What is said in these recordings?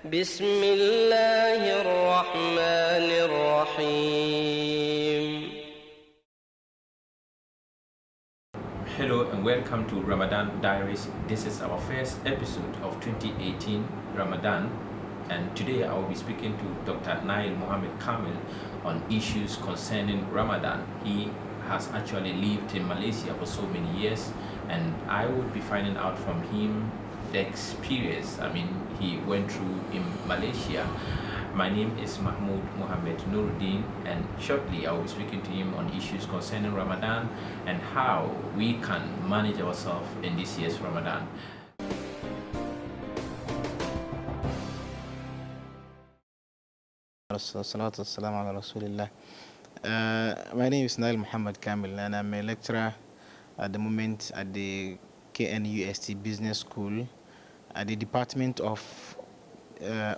بسم الله الرحمن الرحيم. Hello and welcome to Ramadan Diaries. This is our first episode of 2018 Ramadan, and today I will be speaking to Dr. Naail Mohammed Kamil on issues concerning Ramadan. He has actually lived in Malaysia for so many years, and I will be finding out from him the experience he went through in Malaysia. My name is Mohammed and shortly I will be speaking to him on issues concerning Ramadan and how we can manage ourselves in this year's Ramadan. My name is Naail Mohammed Kamil, and I'm a lecturer at the moment at the KNUST Business School at the Department of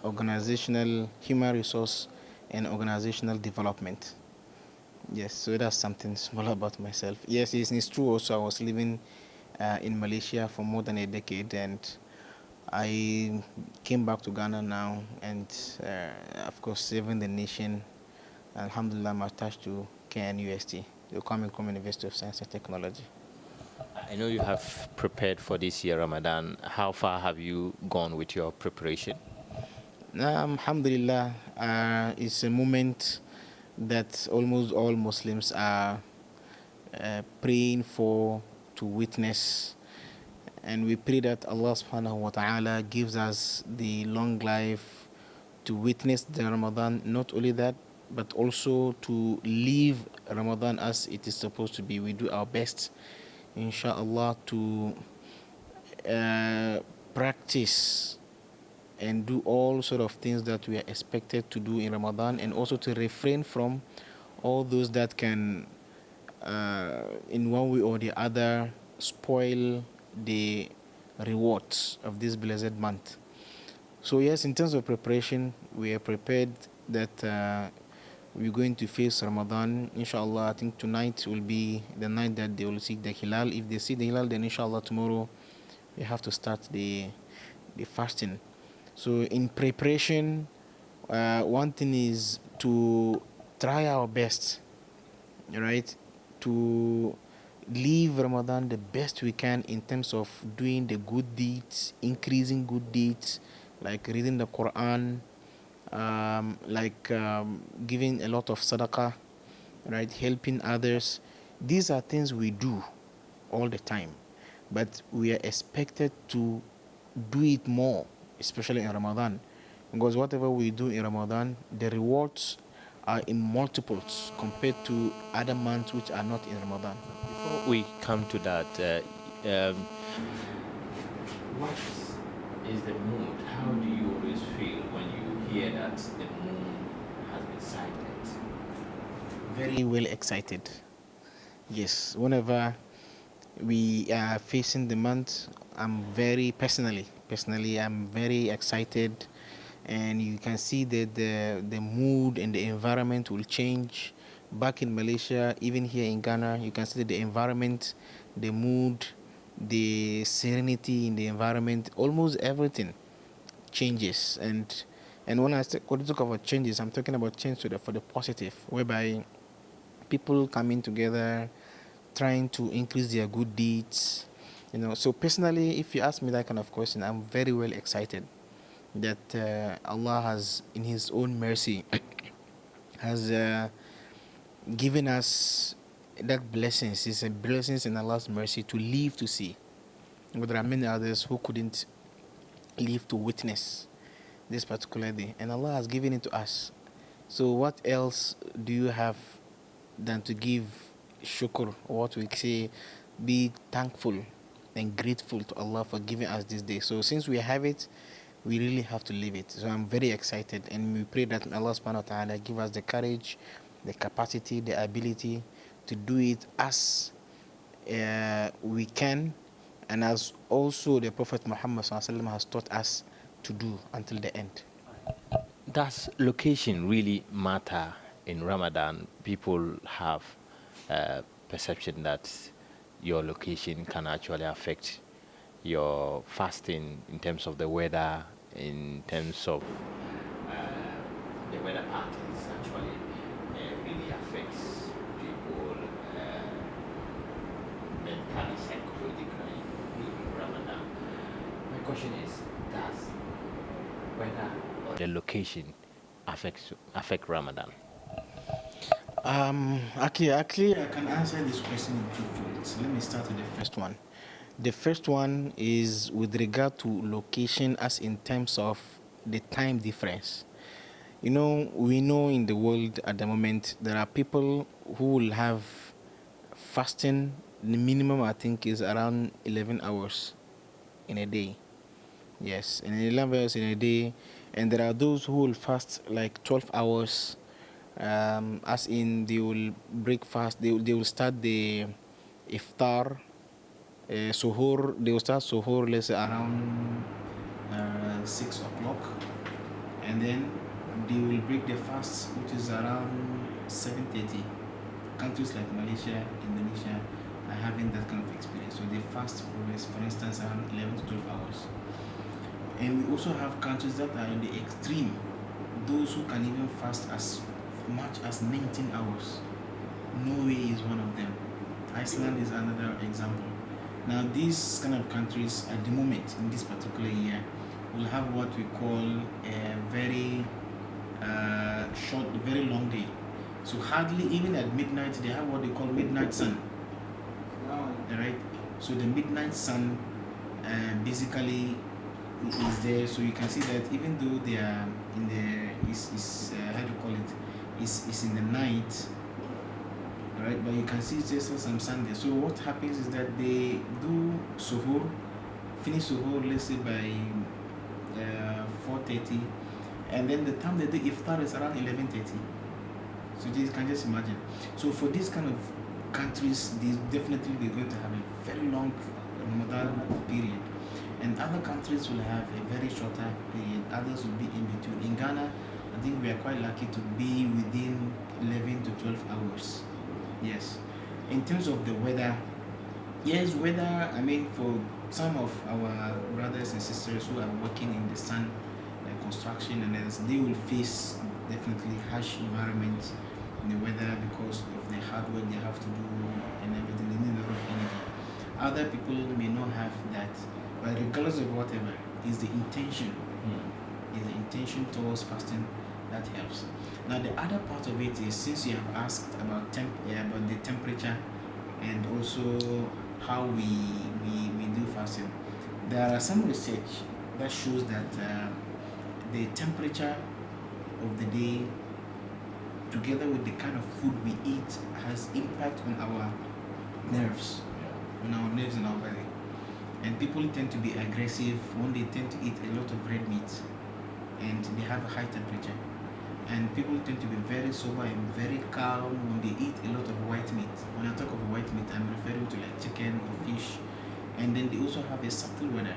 Organizational Human Resource and Organizational Development. Yes, so that's something small about myself. Yes, it's true also. I was living in Malaysia for more than a decade, and I came back to Ghana now, and of course serving the nation. Alhamdulillah, I'm attached to KNUST, the Kwame University of Science and Technology. I know you have prepared for this year Ramadan. How far have you gone with your preparation? Alhamdulillah, it's a moment that almost all Muslims are praying for, to witness, and we pray that Allah subhanahu wa ta'ala gives us the long life to witness the Ramadan. Not only that, but also to live Ramadan as it is supposed to be. We do our best, inshallah, to practice and do all sort of things that we are expected to do in Ramadan, and also to refrain from all those that can in one way or the other spoil the rewards of this blessed month. So yes, in terms of preparation, we are prepared that we're going to face Ramadan. Inshallah, I think tonight will be the night that they will see the Hilal. If they see the Hilal, then inshallah tomorrow we have to start the fasting. So in preparation, one thing is to try our best, right, to live Ramadan the best we can in terms of doing the good deeds, increasing good deeds, like reading the Quran, giving a lot of sadaqah, right, helping others. These are things we do all the time, but we are expected to do it more, especially in Ramadan, because whatever we do in Ramadan, the rewards are in multiples compared to other months which are not in Ramadan. Before we come to that, what is the mood? How do you always feel when you hear that the moon has been sighted? Very well excited. Yes, whenever we are facing the month, I'm very personally, I'm very excited, and you can see that the mood and the environment will change. Back in Malaysia, even here in Ghana, you can see that the environment, the mood, the serenity in the environment, almost everything changes. And when I talk about changes, I'm talking about change for the positive, whereby people coming together, trying to increase their good deeds. So personally, if you ask me that kind of question, I'm very well excited that Allah has, in His own mercy, has given us that blessings. It's a blessings in Allah's mercy to live to see. But there are many others who couldn't live to witness this particular day, and Allah has given it to us. So what else do you have than to give shukr, or what we say, be thankful and grateful to Allah for giving us this day. So since we have it, we really have to live it. So I'm very excited, and we pray that Allah subhanahu wa ta'ala give us the courage, the capacity, the ability to do it as we can, and as also the Prophet Muhammad sallallahu alaihi wasallam has taught us to do until the end. Does location really matter in Ramadan? People have perception that your location can actually affect your fasting in terms of the weather, in terms of the weather patterns actually really affects people mentally, psychologically during Ramadan. My question is, does weather or the location affect Ramadan? Actually, I can answer this question in two folds. Let me start with the first one. The first one is with regard to location, as in terms of the time difference. You know, we know in the world at the moment there are people who will have fasting. The minimum I think is around 11 hours in a day. Yes, in 11 hours in a day, and there are those who will fast like 12 hours. As in they will break fast. They will start the iftar, suhoor. They will start suhoor, let's say around 6 o'clock, and then they will break the fast, which is around 7:30. Countries like Malaysia, Indonesia are having that kind of experience. So they fast for instance around 11 to 12 hours. And we also have countries that are in the extreme, those who can even fast as much as 19 hours. Norway is one of them. Iceland is another example. Now these kind of countries at the moment in this particular year will have what we call a very short, very long day. So hardly even at midnight they have what they call midnight sun. Alright, so the midnight sun basically is there. So you can see that even though they are in the how do you call it, is in the night, right? But you can see it's just some Sunday. So what happens is that they do suhoor, finish suhoor, let's say by 4:30, and then the time they do iftar is around 11:30. So you can just imagine. So for these kind of countries, they're going to have a very long Ramadan period, and other countries will have a very shorter period. Others will be in between. In Ghana, I think we are quite lucky to be within 11 to 12 hours. Yes. In terms of the weather, yes, weather, I mean, for some of our brothers and sisters who are working in the sun, like construction and others, they will face definitely harsh environments in the weather because of the hard work they have to do and everything. They need a lot of energy. Other people may not have that, but regardless of whatever, is the intention. Is the intention towards fasting that helps. Now the other part of it is, since you have asked about about the temperature and also how we do fasting, there are some research that shows that the temperature of the day together with the kind of food we eat has impact on our nerves, and our body. And people tend to be aggressive when they tend to eat a lot of red meat and they have a high temperature. And people tend to be very sober and very calm when they eat a lot of white meat. When I talk of white meat, I'm referring to like chicken or fish. And then they also have a subtle weather.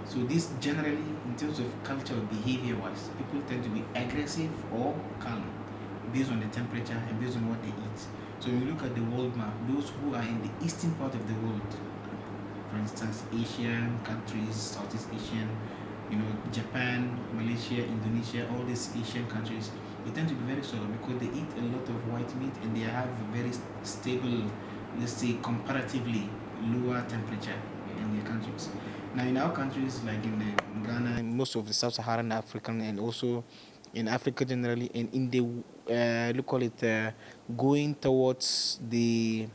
So this generally, in terms of culture or behavior wise, people tend to be aggressive or calm based on the temperature and based on what they eat. So when you look at the world map, those who are in the eastern part of the world, for instance, Asian countries, Southeast Asian, Japan, Malaysia, Indonesia, all these Asian countries, they tend to be very sober because they eat a lot of white meat and they have a very stable, let's say, comparatively lower temperature in their countries. Now, in our countries, like in Ghana, most of the Sub-Saharan African, and also in Africa generally, and in the, call it, going towards the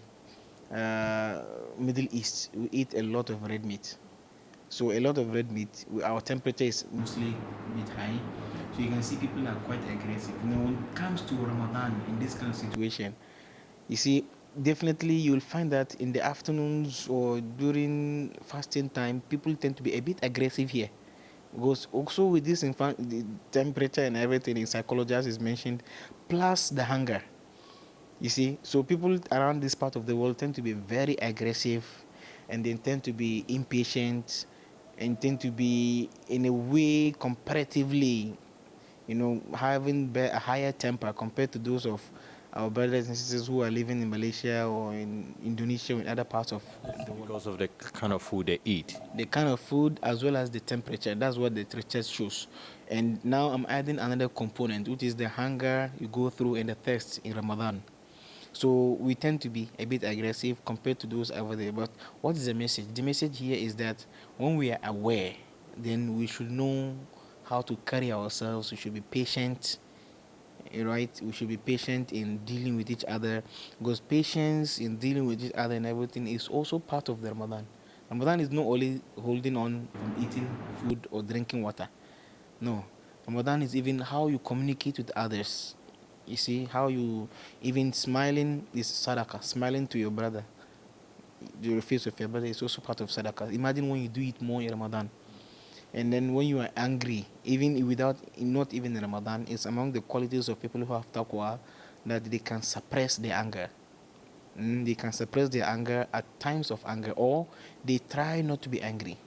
Middle East, we eat a lot of red meat. So a lot of red meat, our temperature is mostly a bit high. So you can see people are quite aggressive. When it comes to Ramadan, in this kind of situation, you see, definitely you'll find that in the afternoons or during fasting time, people tend to be a bit aggressive here. Because also with this, the temperature and everything in psychology, as is mentioned, plus the hunger. You see, so people around this part of the world tend to be very aggressive, and they tend to be impatient and tend to be, in a way, comparatively, having a higher temper compared to those of our brothers and sisters who are living in Malaysia or in Indonesia or in other parts of the world. Because of the kind of food they eat. The kind of food as well as the temperature. That's what the temperature shows. And now I'm adding another component, which is the hunger you go through and the thirst in Ramadan. So we tend to be a bit aggressive compared to those over there. But what is the message? The message here is that when we are aware, then we should know how to carry ourselves. We should be patient, right? We should be patient in dealing with each other, because patience in dealing with each other and everything is also part of the Ramadan. Ramadan is not only holding on from eating food or drinking water. No. Ramadan is even how you communicate with others. You see, how you even smiling is sadaqah. Smiling to your brother, your face of your brother is also part of sadaqah. Imagine when you do it more in Ramadan. And then when you are angry, even without, not even in Ramadan, it's among the qualities of people who have taqwa that they can suppress their anger. They can suppress their anger at times of anger, or they try not to be angry.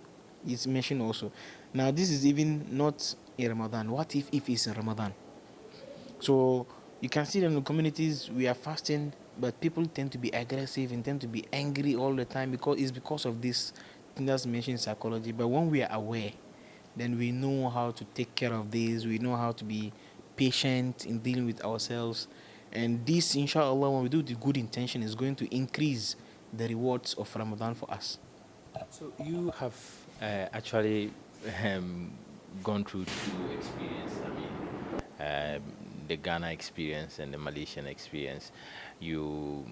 It's mentioned also. Now, this is even not in Ramadan. What if it's in Ramadan? So you can see that in the communities we are fasting, but people tend to be aggressive and tend to be angry all the time because of this thing that's mentioned in psychology. But when we are aware, then we know how to take care of this. We know how to be patient in dealing with ourselves. And this, inshallah, when we do the good intention, is going to increase the rewards of Ramadan for us. So you have actually gone through two experiences. I mean, the Ghana experience and the Malaysian experience. You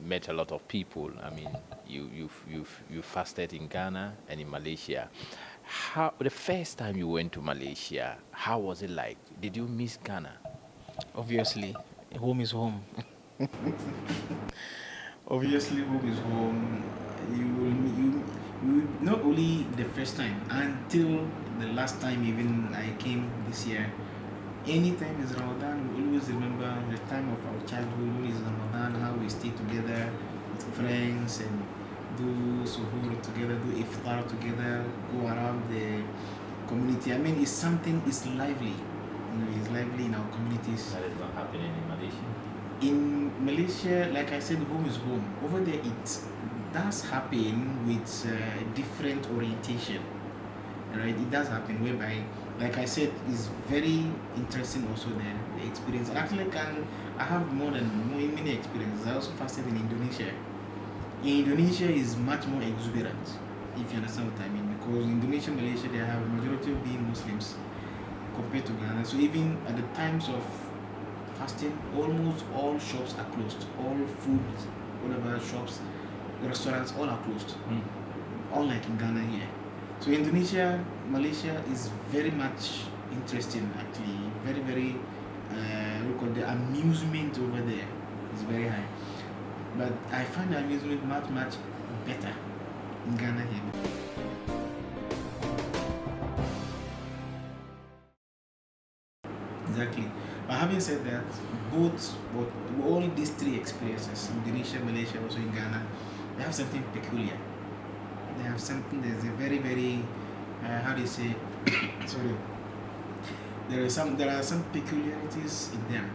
met a lot of people. I mean, you fasted in Ghana and in Malaysia. How the first time you went to Malaysia, how was it like? Did you miss Ghana? Obviously, home is home. Obviously, home is home. You not only the first time, until the last time even I came this year. Anytime is Ramadan, we always remember the time of our childhood, when is Ramadan, how we stay together with friends and do suhoor together, do iftar together, go around the community. I mean, it's something, it's lively. It's lively in our communities. That is not happening in Malaysia. In Malaysia, like I said, home is home. Over there, it does happen with different orientation. Right? It does happen whereby, like I said, is very interesting also the experience. And actually, I have many experiences. I also fasted in Indonesia. In Indonesia is much more exuberant, if you understand what I mean, because Indonesia, Malaysia, they have a majority of being Muslims compared to Ghana. So even at the times of fasting, almost all shops are closed. All food, whatever shops, restaurants, all are closed. Unlike in Ghana here. So Indonesia, Malaysia is very much interesting actually. Very, very, the amusement over there is very high. But I find the amusement much better in Ghana here. Exactly. But having said that, all these three experiences, Indonesia, Malaysia, also in Ghana, they have something peculiar. They have something that's a very, very, how do you say, sorry, there are some peculiarities in them.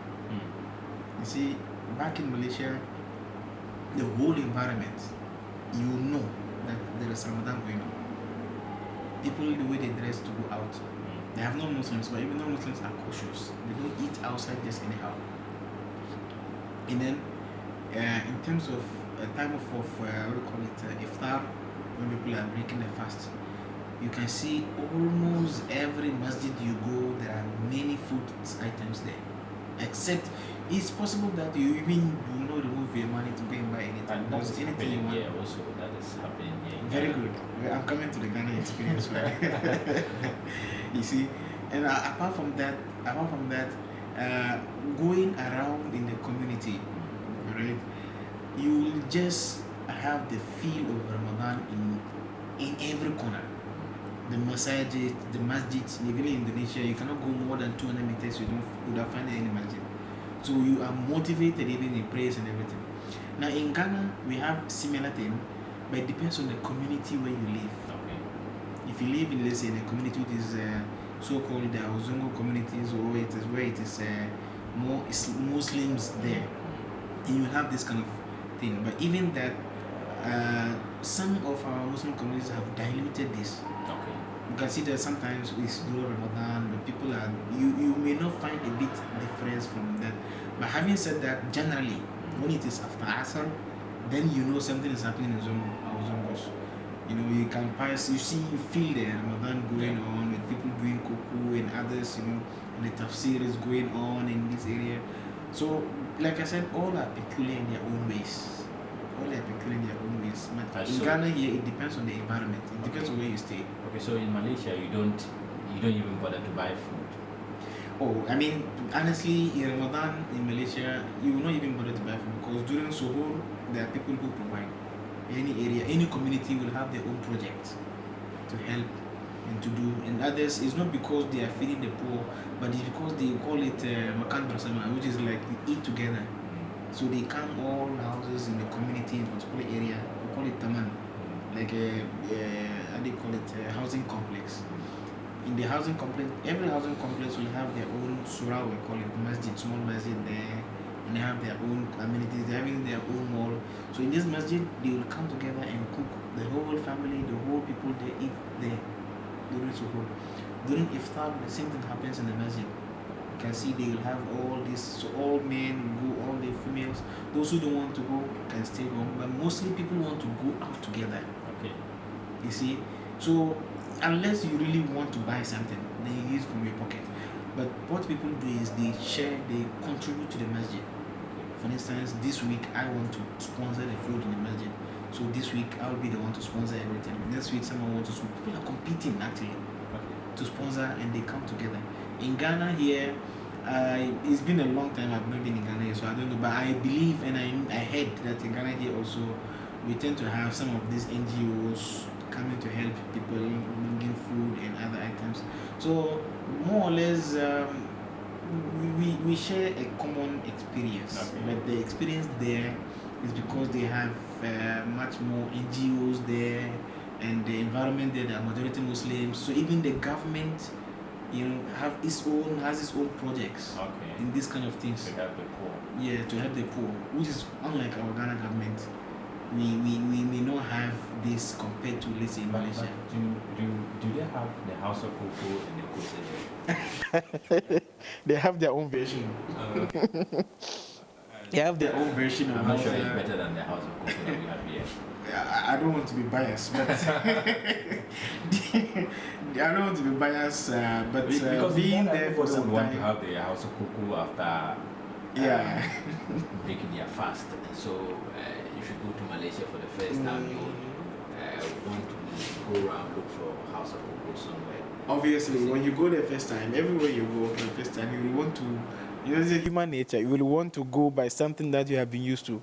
You see, back in Malaysia, the whole environment, you know that there is Ramadan going on. People, the way they dress to go out, they have no Muslims, but even though Muslims are cautious, they don't eat outside just anyhow. And then, in terms of time of iftar, when people are breaking their fast, you can see almost every masjid you go, there are many food items there. Except it's possible that you even do not remove your money to go and buy anything. And that's anything you want. Yeah, also that is happening here. Very good. I'm coming to the Ghana experience, right? You see, and apart from that, going around in the community, right? You will just have the feel of Ramadan in every corner. The masjid, even in Indonesia, you cannot go more than 200 meters, you don't find any masjid. So you are motivated even in prayers and everything. Now in Ghana, we have similar thing, but it depends on the community where you live. Okay. If you live in, let's say, in a community which is so-called the Ozongo communities, or it is where it is more Muslims there, and you have this kind of thing. But even that, some of our Muslim communities have diluted this. Okay. You can see that sometimes it's during Ramadan, but people are you may not find a bit difference from that. But having said that, generally, when it is after Asr, then you know something is happening in our Zongos. You know, you can pass, you feel the Ramadan going on with people doing kuku and others, you know, and the tafsir is going on in this area. So, like I said, all are peculiar in their own ways. All are peculiar in their own ways. But in Ghana here, it depends on the environment. It depends on where you stay. Okay, so in Malaysia, you don't even bother to buy food. Oh, I mean, honestly, in Ramadan in Malaysia, you will not even bother to buy food because during Suhoor, there are people who provide. Any area, any community will have their own project to help and to do. And others, it's not because they are feeding the poor, but it's because they call it Makan Bersama, which is like we eat together. So they come all houses in the community in a particular area. We call it Taman, like how do you call it, a housing complex. In the housing complex, every housing complex will have their own surah, we call it masjid, small masjid there, and they have their own amenities, they're having their own mall. So in this masjid, they will come together and cook. The whole family, the whole people, they eat there during suhoor. During iftar, the same thing happens in the masjid. You can see they will have all this, so all men will go, all the females. Those who don't want to go can stay home, but mostly people want to go out together. Okay. You see, so unless you really want to buy something, then you use from your pocket. But what people do is they share, they contribute to the masjid. For instance, this week I want to sponsor the food in the masjid. So this week I'll be the one to sponsor everything. Next week someone wants to sponsor. People are competing actually to sponsor, and they come together. In Ghana here, it's been a long time I've not been in Ghana here, so I don't know. But I believe and I heard that in Ghana here also, we tend to have some of these NGOs coming to help people, bringing food and other items. So more or less, we share a common experience. Okay. But the experience there is because they have much more NGOs there, and the environment there, they are majority Muslims. So even the government, you know, has its own projects in these kind of things. To help the poor. Yeah, to help the poor, which is unlike our Ghana government. We may not have this compared to, let's say, Malaysia. Do they have the house of cocoa and the kose? They have their own version. They have their own version of I'm not sure Hausa. it's better than the house of cocoa that we have here. I don't want to be biased, but I don't want to be biased, but Because being there for some want to time. have the house of cocoa after breaking their fast. And so if you go to Malaysia for the first time, you want to go around look for house of cocoa somewhere. Obviously, when you go the first time, everywhere you go for the first time, you will want to, you know, it's a human nature. You will want to go by something that you have been used to.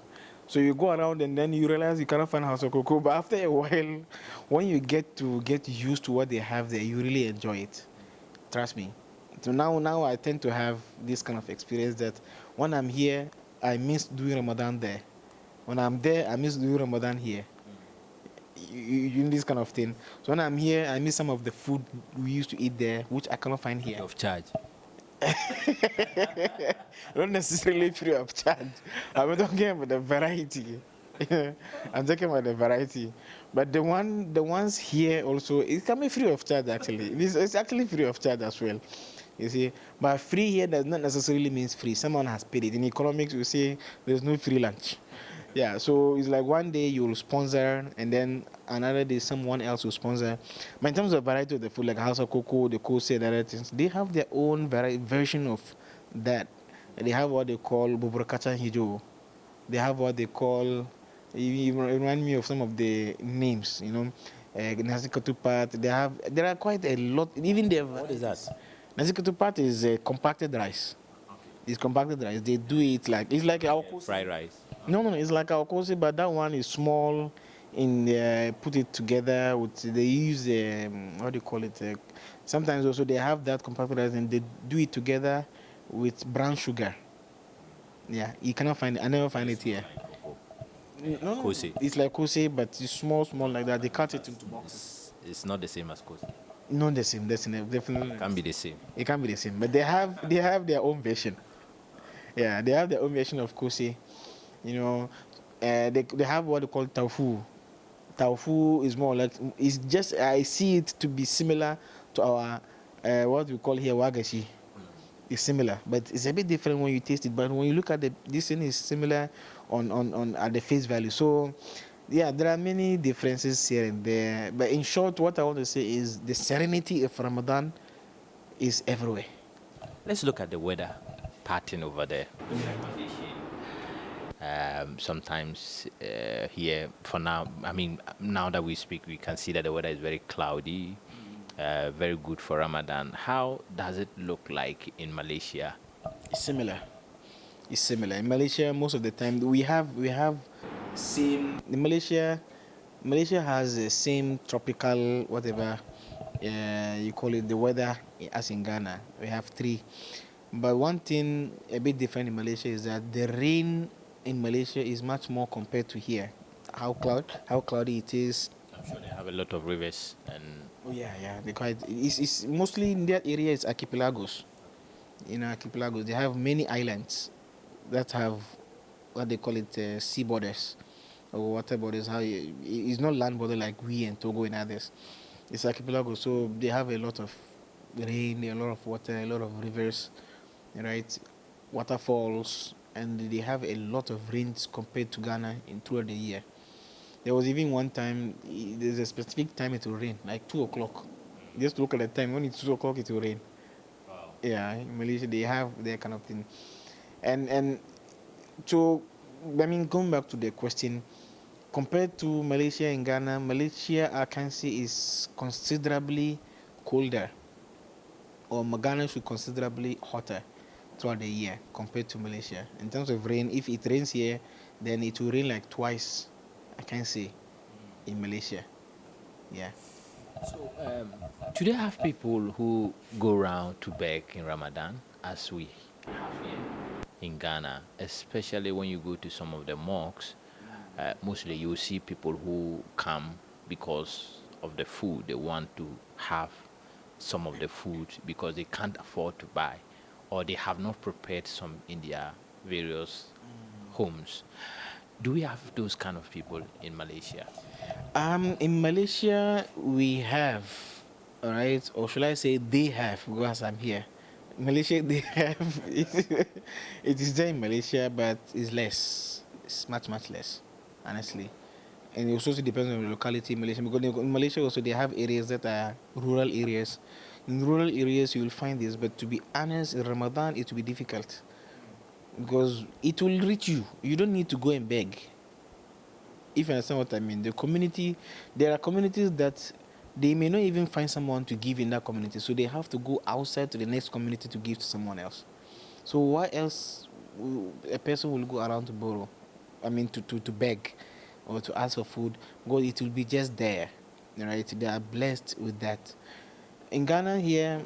So you go around and then you realize you cannot find house of cocoa. But after a while, when you get used to what they have there, you really enjoy it. Trust me. So now I tend to have this kind of experience that when I'm here, I miss doing Ramadan there. When I'm there, I miss doing Ramadan here. You know, this kind of thing. So when I'm here, I miss some of the food we used to eat there, which I cannot find here. Of charge. Not necessarily free of charge. I'm talking about the variety. I'm talking about the variety. But the ones here also, it can be free of charge actually. It's actually free of charge as well. You see, but free here does not necessarily means free. Someone has paid it. In economics, we say there's no free lunch. Yeah, so it's like one day you'll sponsor, and then another day someone else will sponsor. But in terms of variety of the food, like House of Cocoa, the Kose, and other things, they have their own version of that. They have what they call Buburakacha Hijo. They have what they call, you remind me of some of the names, you know, Nasi Ketupat. There are quite a lot. Even the What is that? Nasi Ketupat is compacted rice. It's compacted rice. They do it like, it's like our Fried rice. No, it's like our kosi, but that one is small. Put it together with, they use what do you call it? Sometimes also they have that compacted rice and they do it together with brown sugar. Yeah, you cannot find it. I never find it here. No, Kosi. it's like kosi, but it's small like that. They cut it into boxes. It's not the same as kosi. Not the same. Definitely. It can be the same. It can be the same, but they have their own version. Yeah, they have their own version of kose. You know, they have what they call taufu. Taufu is more like, it's just, I see it to be similar to our what we call here wagashi. It's similar, but it's a bit different when you taste it. But when you look at this thing is similar on at the face value. So yeah, there are many differences here and there. But in short, what I want to say is the serenity of Ramadan is everywhere. Let's look at the weather pattern over there. Sometimes here, for now, I mean, now that we speak, we can see that the weather is very cloudy, very good for Ramadan. How does it look like in Malaysia? It's similar. It's similar. In Malaysia, most of the time we have same. In Malaysia has the same tropical whatever you call it, the weather as in Ghana. We have three. But one thing a bit different in Malaysia is that the rain in Malaysia is much more compared to here. How cloudy it is. I'm sure they have a lot of rivers and Oh yeah, yeah. It's mostly in that area. It's archipelagos. In archipelagos, they have many islands that have what they call it sea borders or water borders. It's not land border like we and Togo and others. It's archipelago, so they have a lot of rain, a lot of water, a lot of rivers, right? Waterfalls, and they have a lot of rains compared to Ghana throughout the year. There was even one time, there's a specific time it will rain, like 2 o'clock. Just look at the time, when it's 2 o'clock, it will rain. wow. Yeah, in Malaysia, they have their kind of thing. And so, I mean, going back to the question, compared to Malaysia and Ghana, Malaysia, I can say, is considerably colder, or Ghana should considerably hotter throughout the year compared to Malaysia. In terms of rain, if it rains here, then it will rain like twice, I can say, in Malaysia. Yeah. So, do they have people who go around to beg in Ramadan as we have here in Ghana, especially when you go to some of the mosques? Mostly you will see people who come because of the food. They want to have some of the food because they can't afford to buy, or they have not prepared some in their various homes. Do we have those kind of people in Malaysia? In Malaysia, we have, all right, or should I say they have, because I'm here. Malaysia, they have. It is there in Malaysia, but it's less. It's much, much less, honestly. And it also depends on the locality in Malaysia, because in Malaysia also they have areas that are rural areas. In rural areas, you will find this, but to be honest, in Ramadan, it will be difficult because it will reach you. You don't need to go and beg. If you understand what I mean, there are communities that they may not even find someone to give in that community, so they have to go outside to the next community to give to someone else. So why else a person will go around to borrow? I mean, to beg or to ask for food, because it will be just there, right? They are blessed with that. In Ghana here,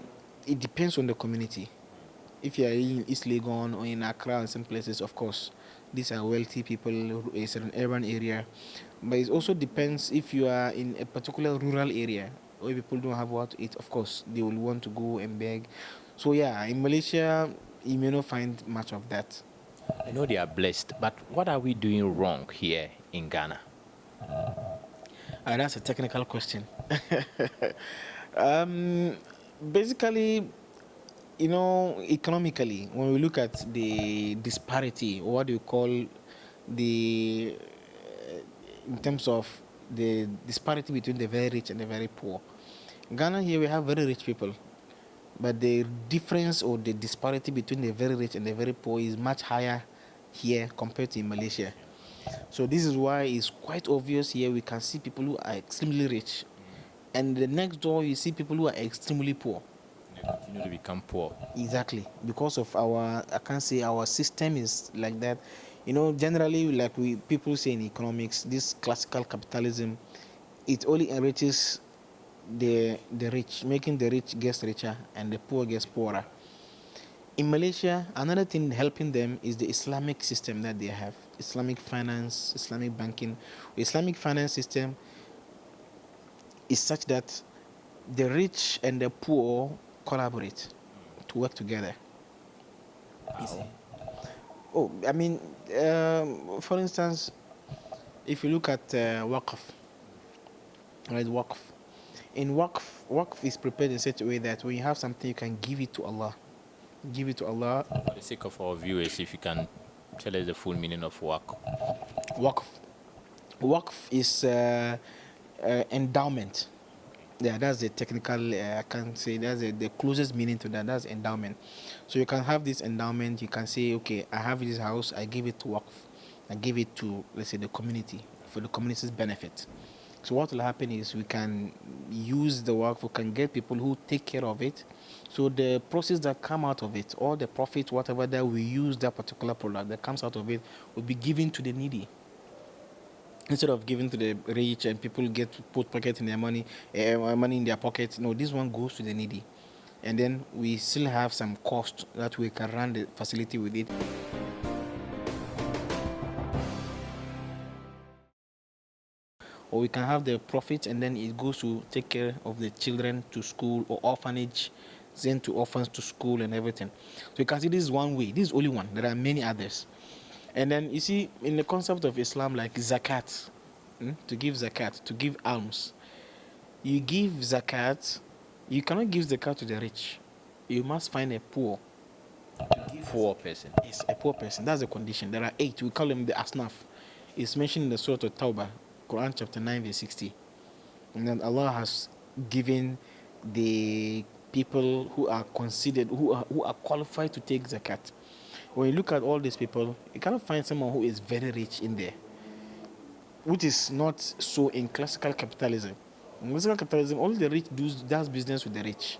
it depends on the community. If you are in East Legon or in Accra and some places, of course, these are wealthy people. It's an urban area, but it also depends if you are in a particular rural area where people don't have what to eat. Of course, they will want to go and beg. So yeah, in Malaysia, you may not find much of that. I know they are blessed, but what are we doing wrong here in Ghana? That's a technical question. um, Basically, economically, when we look at the disparity, or what do you call the, in terms of the disparity between the very rich and the very poor. Ghana here we have very rich people, but the difference or the disparity between the very rich and the very poor is much higher here compared to in Malaysia. So this is why it's quite obvious here we can see people who are extremely rich, and the next door you see people who are extremely poor. They continue to become poor. Exactly, because of I can't say our system is like that. Generally, like people say in economics, this classical capitalism, it only enriches the rich, making the rich gets richer and the poor gets poorer. In Malaysia, another thing helping them is the Islamic system that they have. Islamic finance, Islamic banking. The Islamic finance system is such that the rich and the poor collaborate to work together. Wow. Oh, I mean, for instance, if you look at waqf, right? Waqf. In waqf is prepared in such a way that when you have something, you can give it to Allah. Give it to Allah. For the sake of our viewers, if you can tell us the full meaning of work. Waqf. Waqf is endowment. Yeah, that's the technical. I can say that's the closest meaning to that. That's endowment. So you can have this endowment. You can say, okay, I have this house. I give it to waqf. I give it to, let's say, the community for the community's benefit. So what will happen is we can use the work. We can get people who take care of it. So the process that come out of it, all the profit, whatever that we use that particular product that comes out of it, will be given to the needy instead of giving to the rich and people get to put pocket in their money, money in their pocket. No, this one goes to the needy, and then we still have some cost that we can run the facility with it. Or we can have the profit and then it goes to take care of the children to school or orphanage, send to orphans to school and everything. So you can see this is one way. This is only one. There are many others. And then you see in the concept of Islam, like zakat, to give zakat, to give alms. You give zakat, you cannot give zakat to the rich. You must find a poor. Poor person. Yes, a poor person. That's the condition. There are 8. We call them the asnaf. It's mentioned in the Surah At-Tawbah, Quran chapter 9, verse 60. And then Allah has given the people who are considered, who are qualified to take zakat. When you look at all these people, you cannot find someone who is very rich in there, which is not so in classical capitalism. In classical capitalism, all the rich does business with the rich.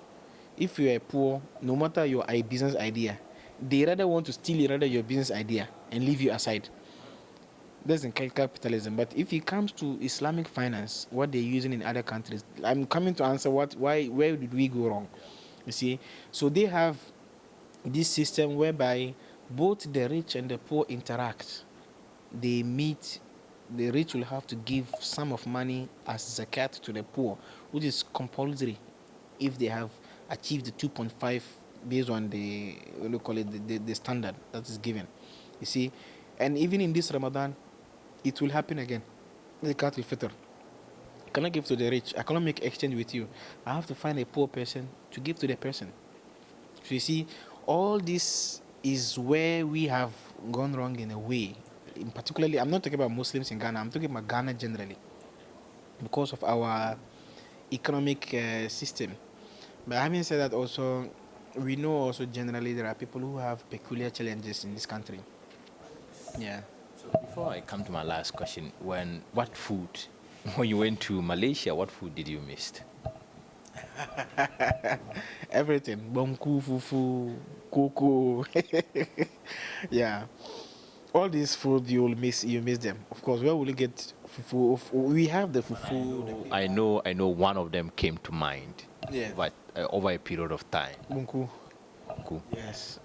If you are poor, no matter your business idea, they rather want to steal rather your business idea and leave you aside. That's in capitalism. But if it comes to Islamic finance, what they're using in other countries, I'm coming to answer where did we go wrong? You see, so they have this system whereby both the rich and the poor interact. They meet. The rich will have to give sum of money as zakat to the poor, which is compulsory if they have achieved the 2.5 based on the the standard that is given. You see, and even in this Ramadan, it will happen again. Zakat al-fitr. I cannot give to the rich. I cannot make exchange with you. I have to find a poor person to give to the person. So you see, all this is where we have gone wrong in a way. In particularly, I'm not talking about Muslims in Ghana. I'm talking about Ghana generally, because of our economic system. But having said that, also we know also generally there are people who have peculiar challenges in this country. Yeah. So before I come to my last question, when you went to Malaysia, what food did you miss? Everything. Bonku, fufu, cocoa. Yeah. All these food you miss them. Of course, where will you get fufu? We have the fufu. I know one of them came to mind. Yeah. But over a period of time. Bonku. Bonku. Yes.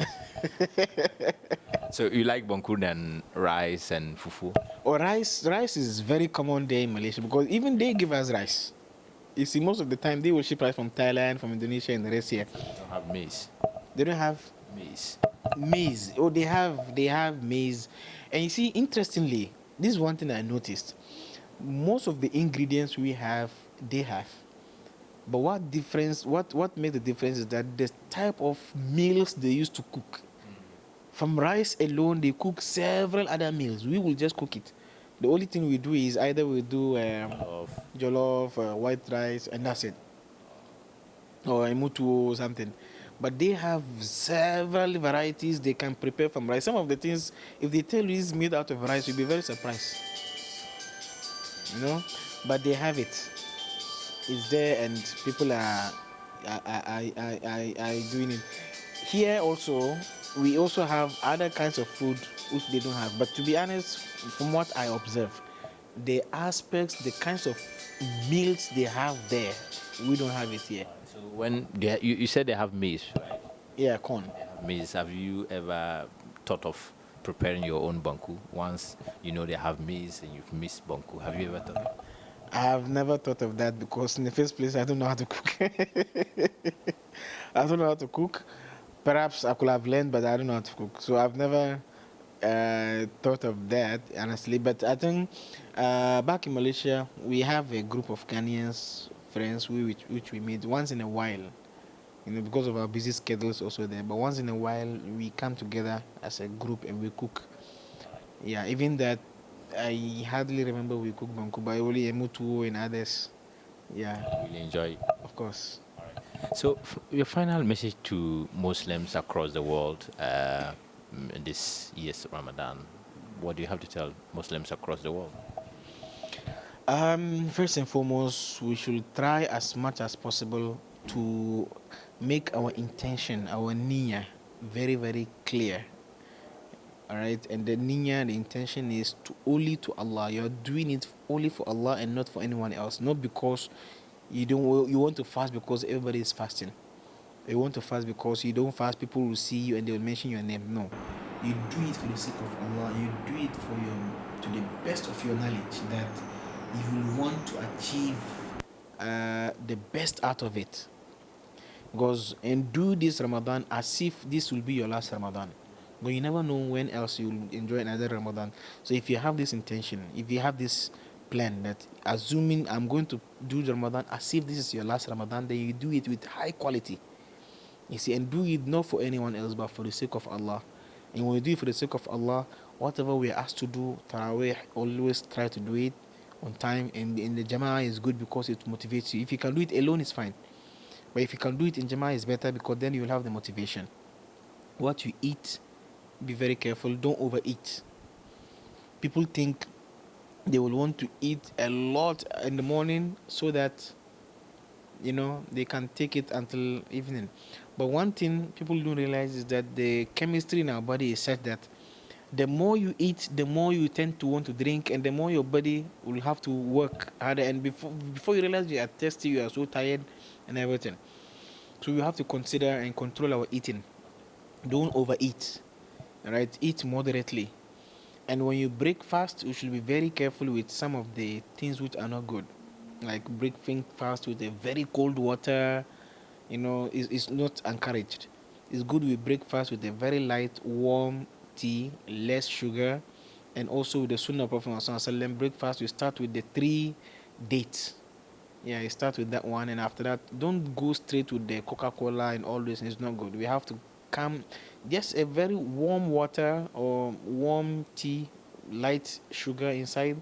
So you like bonku than rice and fufu? Or rice is very common there in Malaysia because even they give us rice. You see, most of the time they will ship rice from Thailand, from Indonesia, and the rest here. They don't have maize. They don't have maize. Oh, they have maize. And you see, interestingly, this is one thing I noticed. Most of the ingredients we have, they have. But what makes the difference is that the type of meals they used to cook. From rice alone, they cook several other meals. We will just cook it. The only thing we do is either we do jollof, white rice, and that's it. Or mutu or something. But they have several varieties they can prepare from rice. Some of the things, if they tell you it's made out of rice, you'll be very surprised. You know? But they have it. It's there and people are doing it. Here also, we also have other kinds of food which they don't have. But to be honest, from what I observe, the aspects, the kinds of meals they have there, we don't have it here. So when you said they have maize, right? Yeah, corn. Maize. Have you ever thought of preparing your own banku? Once you know they have maize and you've missed banku, have you ever thought of it? I have never thought of that because in the first place I don't know how to cook. I don't know how to cook. Perhaps I could have learned, but I don't know how to cook. So I've never thought of that honestly, but I think back in Malaysia we have a group of Ghanaians friends which we meet once in a while. Because of our busy schedules also there. But once in a while we come together as a group and we cook. Yeah, even that I hardly remember we cook banku, but only emutu and others. Yeah, Really enjoy. of course. So, your final message to Muslims across the world in this year's Ramadan, what do you have to tell Muslims across the world? First and foremost, we should try as much as possible to make our intention, our niyyah, very, very clear. All right, and the niyyah, the intention is to only to Allah. You're doing it only for Allah and not for anyone else. Not because you want to fast because everybody is fasting. You want to fast because you don't fast, people will see you and they will mention your name. No, you do it for the sake of Allah. You do it for to the best of your knowledge that you will want to achieve the best out of it. Because and do this Ramadan as if this will be your last Ramadan. But you never know when else you'll enjoy another Ramadan. So if you have this intention, if you have this plan that assuming I'm going to do the Ramadan as if this is your last Ramadan, then you do it with high quality. You see, and do it not for anyone else but for the sake of Allah. And when you do it for the sake of Allah, whatever we are asked to do, Taraweeh, always try to do it on time. And in the Jama'ah is good because it motivates you. If you can do it alone, it's fine. But if you can do it in Jama'ah, it's better because then you will have the motivation. What you eat, be very careful. Don't overeat. People think they will want to eat a lot in the morning so that they can take it until evening. But one thing people don't realize is that the chemistry in our body is such that the more you eat, the more you tend to want to drink, and the more your body will have to work harder. And before you realize you are thirsty, you are so tired and everything. So you have to consider and control our eating. Don't overeat. Right? Eat moderately. And when you break fast, you should be very careful with some of the things which are not good. Like breaking fast with a very cold water, is not encouraged. It's good we break fast with a very light, warm tea, less sugar, and also with the Sunnah of Prophet Muhammad. Breakfast, you start with the 3 dates. Yeah, you start with that one, and after that, don't go straight with the Coca-Cola and all this. It's not good. We have to come, just a very warm water or warm tea, light sugar inside.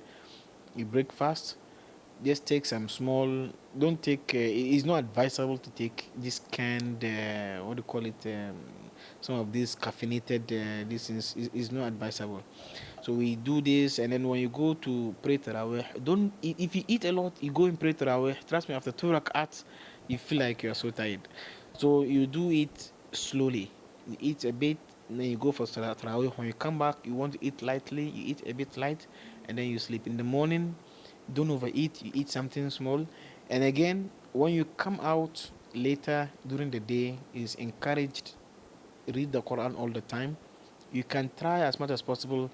You break fast. Just take some small. Don't take. It's not advisable to take this canned. What do you call it? Some of these caffeinated. This is not advisable. So we do this, and then when you go to pray Tarawih, don't eat. If you eat a lot, you go and pray Tarawih. Trust me, after 2 rak'ats, you feel like you're so tired. So you do it slowly. You eat a bit, and then you go for Tarawih. When you come back, you want to eat lightly. You eat a bit light, and then you sleep. In the morning, don't overeat. You eat something small, and again, when you come out later during the day, is encouraged. Read the Quran all the time. You can try as much as possible.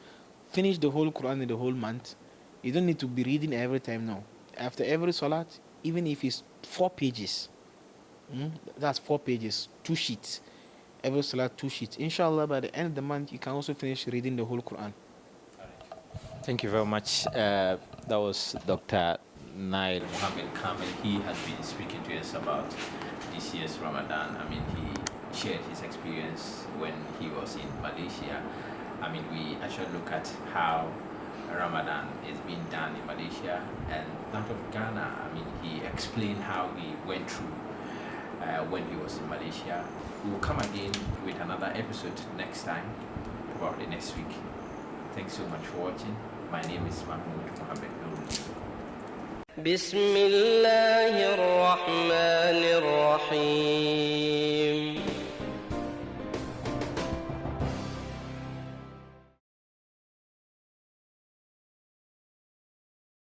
Finish the whole Quran in the whole month. You don't need to be reading every time now. After every salat, even if it's 4 pages, that's 4 pages, 2 sheets. Every salat, 2 sheets. Inshallah, by the end of the month, you can also finish reading the whole Quran. Thank you very much. That was Dr. Naail Mohammed Kamil. He has been speaking to us about this year's Ramadan. He shared his experience when he was in Malaysia. We actually look at how Ramadan is being done in Malaysia and that of Ghana. He explained how he went through when he was in Malaysia. We will come again with another episode next time, probably next week. Thanks so much for watching. My name is Mohammed. بسم الله الرحمن الرحيم